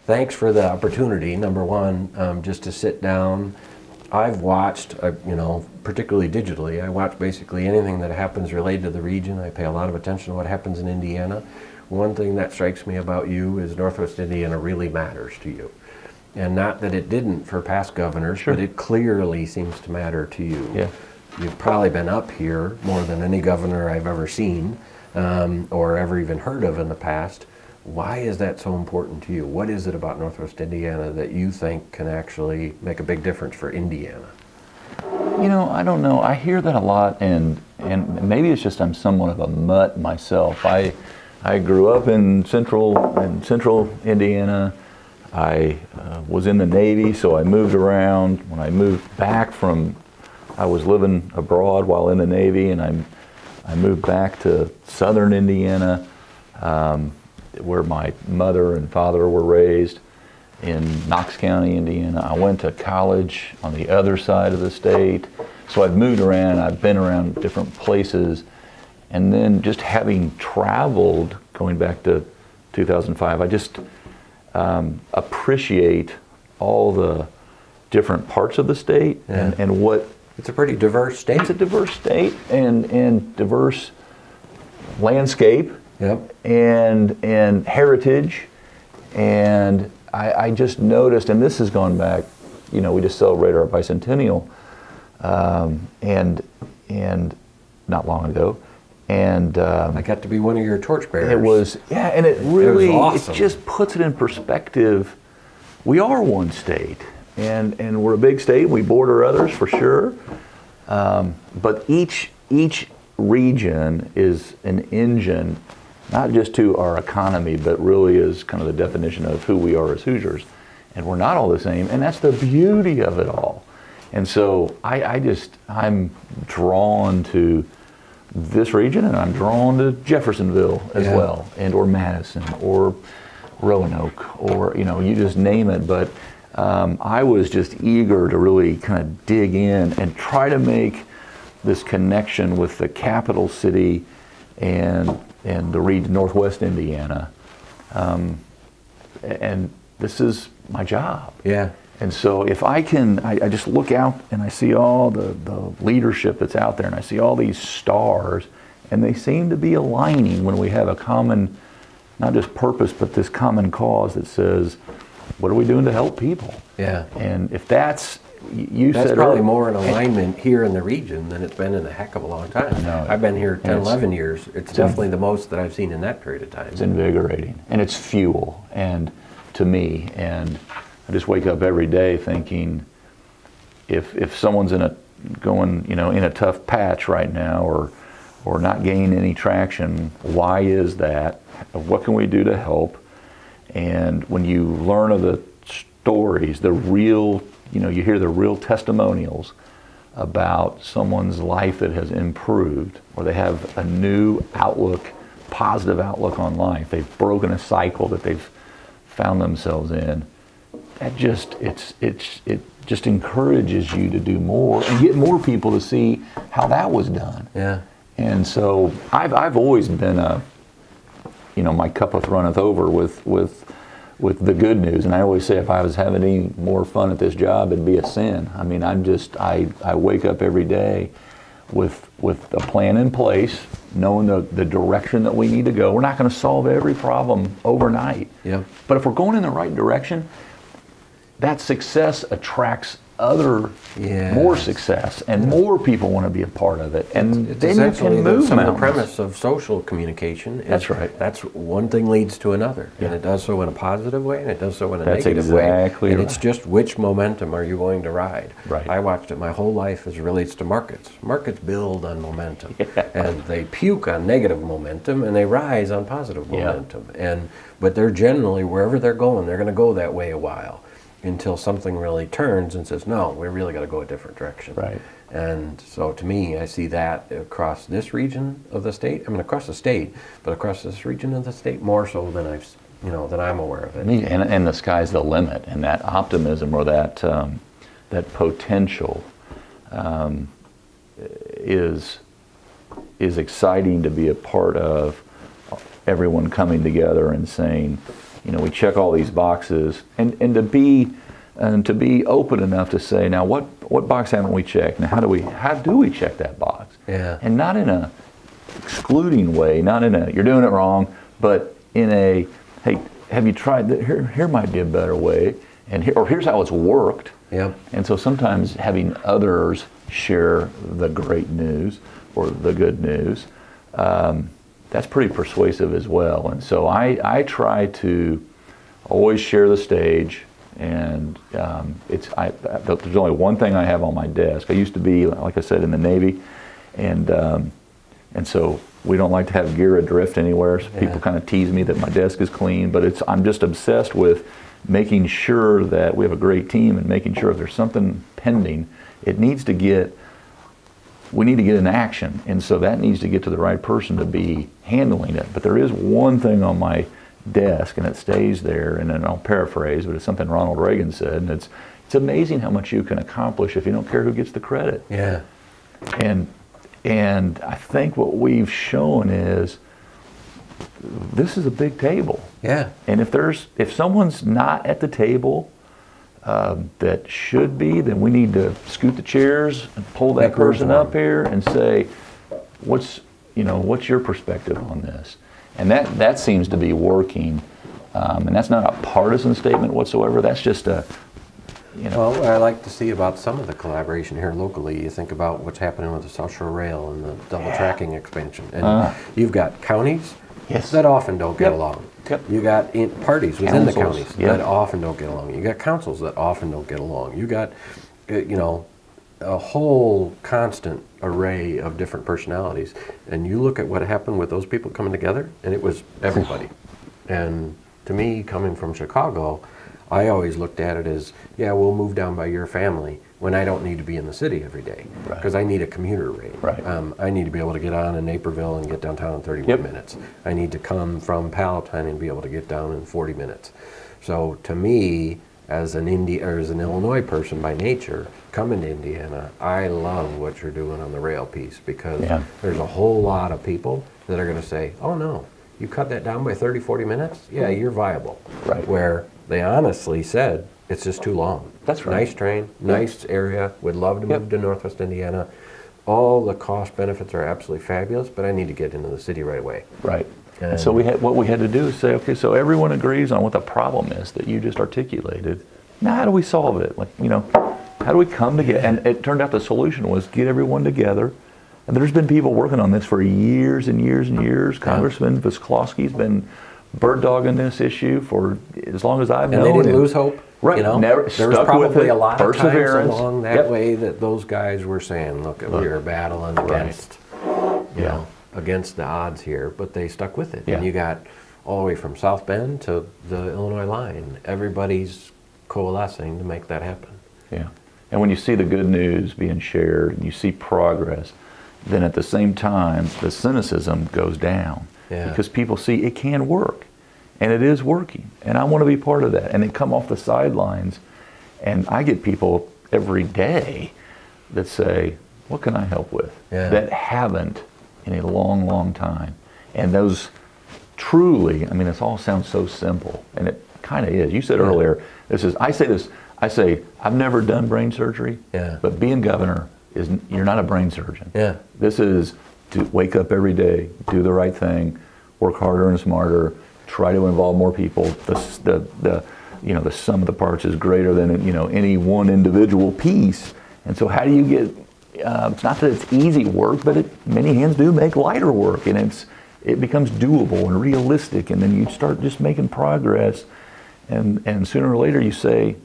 thanks for the opportunity, number one, just to sit down. I've watched, you know, particularly digitally, I watch basically anything that happens related to the region. I pay a lot of attention to what happens in Indiana. One thing that strikes me about you is Northwest Indiana really matters to you. And not that it didn't for past governors, Sure. but it clearly seems to matter to you. Yeah. You've probably been up here more than any governor I've ever seen or ever even heard of in the past. Why is that so important to you? What is it about Northwest Indiana that you think can actually make a big difference for Indiana? You know, I don't know. I hear that a lot, and maybe it's just I'm somewhat of a mutt myself. I grew up in central Indiana. I was in the Navy, so I moved around. When I moved back I was living abroad while in the Navy, and I moved back to southern Indiana, where my mother and father were raised in Knox County, Indiana. I went to college on the other side of the state. So I've moved around, I've been around different places, and then just having traveled, going back to 2005, I just appreciate all the different parts of the state and what... It's a pretty diverse state. It's a diverse state and diverse landscape. Yep. And heritage, and I just noticed, and this has gone back, you know, we just celebrated our bicentennial, and not long ago, and I got to be one of your torchbearers. it was, yeah, and it really, it was awesome. it just puts it in perspective. We are one state, and we're a big state. We border others for sure, but each region is an engine, not just to our economy, but really is kind of the definition of who we are as Hoosiers. And we're not all the same, and that's the beauty of it all. And so I'm drawn to this region, and I'm drawn to Jeffersonville as well, and or Madison, or Roanoke, or, you know, you just name it. But I was just eager to really kind of dig in and try to make this connection with the capital city and the region, Northwest Indiana, and this is my job. Yeah. And so if I can, I just look out and I see all the leadership that's out there, and I see all these stars, and they seem to be aligning when we have a common, not just purpose, but this common cause that says, what are we doing to help people? Yeah. And if that's, you That's said probably earlier, more in alignment here in the region than it's been in a heck of a long time. No, I've been here 10, it's- 11 years. It's definitely the most that I've seen in that period of time. it's invigorating, and it's fuel, and to me, and I just wake up every day thinking, if someone's in a tough patch right now, or not gaining any traction, why is that? What can we do to help? And when you learn of the stories, the real, you hear the real testimonials about someone's life that has improved, or they have a new outlook, positive outlook on life. They've broken a cycle that they've found themselves in. That just, it just encourages you to do more and get more people to see how that was done. Yeah. And so I've always been my cup runneth over with the good news. And I always say, if I was having any more fun at this job, it'd be a sin. I mean, I wake up every day with a plan in place, knowing the direction that we need to go. We're not going to solve every problem overnight. Yeah. But if we're going in the right direction, that success attracts more success, and more people want to be a part of it, and It's then you essentially can move some of the mountains. premise of social communication. That's right. That's one thing leads to another, and it does so in a positive way, and it does so in a That's negative way. exactly And right. it's just which momentum are you going to ride? Right. I watched it my whole life as it relates to markets. Markets build on momentum, and they puke on negative momentum, and they rise on positive momentum. But they're generally, wherever they're going, they're going to go that way a while, until something really turns and says, no, we really got to go a different direction. Right. And so to me, I see that across this region of the state. I mean, across the state, but across this region of the state more so than than I'm aware of it. And the sky's the limit, and that optimism, or that potential is exciting to be a part of. Everyone coming together and saying, you know, we check all these boxes, and to be open enough to say, now what box haven't we checked? Now how do we check that box? Yeah. And not in a excluding way, not in a you're doing it wrong, but in a, hey, have you tried that? Here might be a better way, and here's how it's worked. Yep. And so sometimes having others share the great news or the good news, that's pretty persuasive as well. And so I try to always share the stage, and there's only one thing I have on my desk. I used to be, like I said, in the Navy, and so we don't like to have gear adrift anywhere. So people kind of tease me that my desk is clean, but I'm just obsessed with making sure that we have a great team and making sure if there's something pending, we need to get in action. And so that needs to get to the right person to be handling it. But there is one thing on my desk, and it stays there, and then I'll paraphrase, but it's something Ronald Reagan said, and it's amazing how much you can accomplish if you don't care who gets the credit. Yeah. And I think what we've shown is this is a big table. Yeah. And if someone's not at the table that should be, then we need to scoot the chairs and pull that person up here and say, what's your perspective on this? And that seems to be working. And that's not a partisan statement whatsoever. That's just a, Well, what I like to see about some of the collaboration here locally, you think about what's happening with the South Shore Rail and the double tracking expansion. And you've got counties that often don't get along. Yep. You got parties within the Councils, counties that often don't get along. You got councils that often don't get along. You got, a whole constant array of different personalities. And you look at what happened with those people coming together, and it was everybody. And to me, coming from Chicago, I always looked at it as, we'll move down by your family when I don't need to be in the city every day, because I need a commuter rate. Right. I need to be able to get on in Naperville and get downtown in 31 minutes. I need to come from Palatine and be able to get down in 40 minutes. So to me, as an Illinois person by nature, coming to Indiana, I love what you're doing on the rail piece, because there's a whole lot of people that are going to say, oh no, you cut that down by 30, 40 minutes? Yeah, you're viable. Right. Where they honestly said, it's just too long. That's right. Nice train, nice area, would love to move to Northwest Indiana. All the cost benefits are absolutely fabulous, but I need to get into the city right away. Right. And so what we had to do is say, okay, so everyone agrees on what the problem is that you just articulated. Now how do we solve it? How do we come together? And it turned out the solution was get everyone together. And there's been people working on this for years and years and years. Congressman Visklowski's been bird dogging this issue for as long as I've known. And they didn't lose hope. Right. There was probably a lot of times along that way that those guys were saying, look, we are battling against, against the odds here, but they stuck with it. And you got all the way from South Bend to the Illinois line. Everybody's coalescing to make that happen. Yeah. And when you see the good news being shared and you see progress, then at the same time, the cynicism goes down. Because people see it can work. And it is working. And I want to be part of that. And they come off the sidelines. And I get people every day that say, what can I help with? That haven't in a long, long time. And those truly, this all sounds so simple. And it kind of is. You said earlier, I say, I've never done brain surgery. But being governor, you're not a brain surgeon. This is to wake up every day, do the right thing, work harder and smarter, try to involve more people. The sum of the parts is greater than any one individual piece. And so how do you get? It's not that it's easy work, but many hands do make lighter work, and it becomes doable and realistic. And then you start just making progress, and sooner or later you say,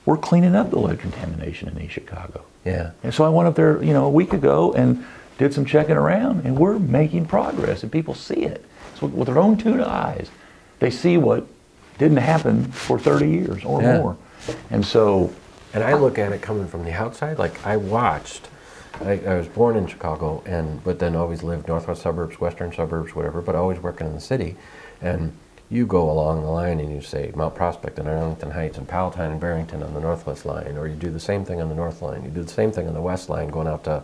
we're cleaning up the lead contamination in East Chicago. And so I went up there, a week ago and did some checking around, and we're making progress, and people see it. So with their own two eyes, they see what didn't happen for 30 years or more. And so... And I look at it coming from the outside, like I watched, I was born in Chicago, but then always lived northwest suburbs, western suburbs, whatever, but always working in the city. And you go along the line and you say Mount Prospect and Arlington Heights and Palatine and Barrington on the northwest line, or you do the same thing on the north line. You do the same thing on the west line going out to,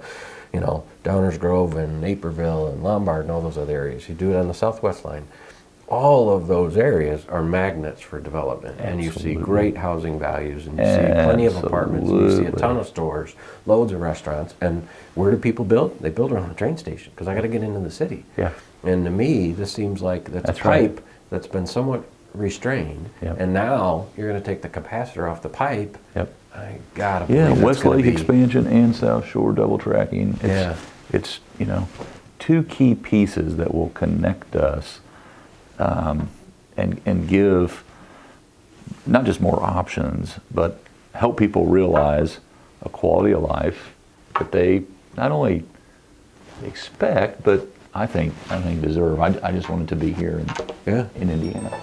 Downers Grove and Naperville and Lombard and all those other areas. You do it on the southwest line. all of those areas are magnets for development. And you see great housing values, and you see plenty of apartments, and you see a ton of stores, loads of restaurants. And where do people build? They build around the train station, because I got to get into the city. Yeah. And to me, this seems like that's a pipe that's been somewhat restrained, and now you're going to take the capacitor off the pipe. I gotta believe Westlake expansion and South Shore double tracking. It's you know, two key pieces that will connect us and give not just more options, but help people realize a quality of life that they not only expect, but I think deserve. I just wanted to be here in Indiana.